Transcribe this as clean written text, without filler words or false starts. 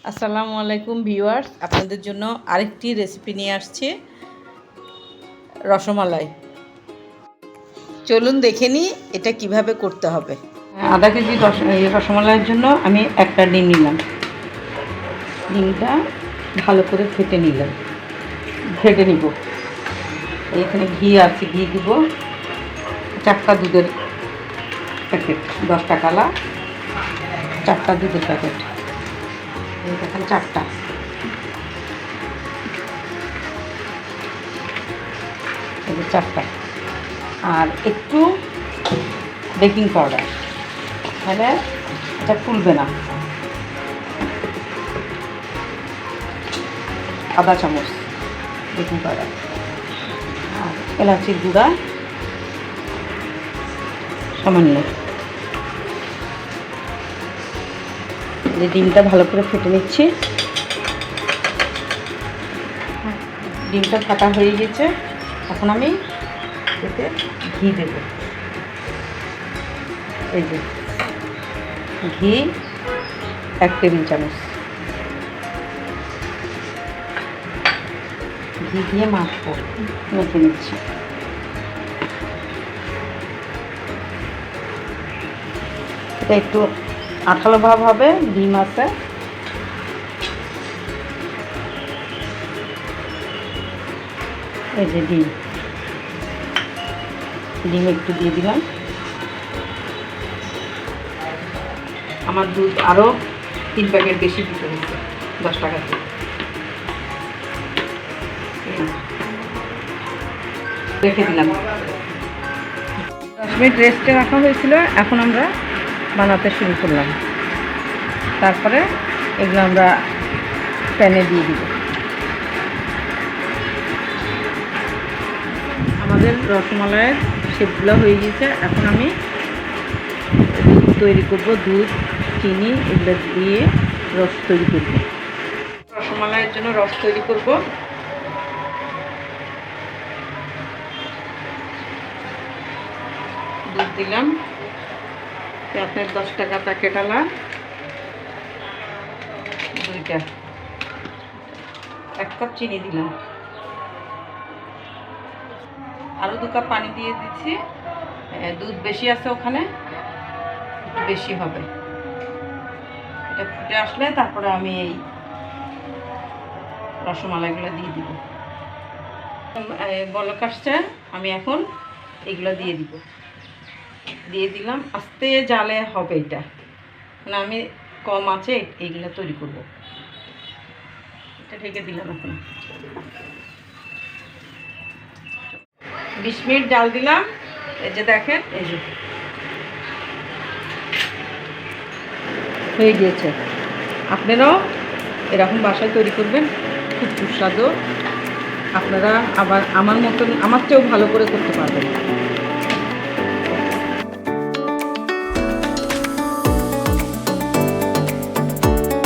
আসসালামু আলাইকুম ভিউয়ার্স, আপনাদের জন্য আরেকটি রেসিপি নিয়ে আসছি, রসমালাই। চলুন দেখে নিই এটা কিভাবে করতে হবে। আধা কেজি রসমালাইয়ের জন্য আমি একটা ডিম নিলাম। ডিমটা ভালো করে ফেটে নিব। এখানে ঘি আছে, ঘি দিব। 4টা দুধের প্যাকেট, 10 টাকালা 4টা দুধের প্যাকেট। দেখেন 4টা। এই যে 4টা। আর একটু বেকিং পাউডার, তাহলে এটা ফুলবে না। আধা চামচ বেকিং পাউডার। আর এলাচির গুঁড়া সামান্য। যে ডিমটা ভালো করে ফেটে নিচ্ছি। ডিমটা ফাটা হয়ে গেছে, এখন আমি এতে ঘি দেব। এই যে ঘি 1 টেবিল চামচ। ঘি দিয়ে মেখে নিচ্ছি। এটা একটু আঠালো ভাব হবে, ডিম আছে। এই যে ডিম একটু দিয়ে দিলাম। আমার দুধ আরও 3 প্যাকেট বেশি দিতে হচ্ছে, 10 টাকাতে। রেখে দিলাম। 10 মিনিট রেস্টে রাখা হয়েছিল। এখন আমরা বানাতে শুরু করলাম। তারপরে এগুলো আমরা প্যানে দিয়ে দিব। আমাদের রসমালাইয়ের শেপগুলো হয়ে গেছে। এখন আমি তৈরি করব, দুধ, চিনি এগুলো দিয়ে রস তৈরি করব। রসমালাইয়ের জন্য রস তৈরি করব। দুধ দিলাম, আপনার 10 টাকা প্যাকেট আলা 2টা। 1 কাপ চিনি দিলাম। আরও 2 কাপ পানি দিয়ে দিচ্ছি। দুধ বেশি আছে, ওখানে একটু বেশি হবে। এটা ফুটে আসলে তারপরে আমি এই রসমালাইগুলো দিয়ে দিব। বলক আসছে, আমি এখন এগুলো দিয়ে দিলাম। আস্তে জালে হবে এটা, মানে আমি কম আছে এইগুলো তৈরি করব। এটা ঢেকে দিলাম। এখন 20 মিনিট জাল দিলাম। এই যে দেখেন, এই যে হয়ে গিয়েছে। আপনারাও এরকম বাসায় তৈরি করবেন, খুব সুস্বাদু। আপনারা আবার আমার চেয়েও ভালো করে করতে পারবেন।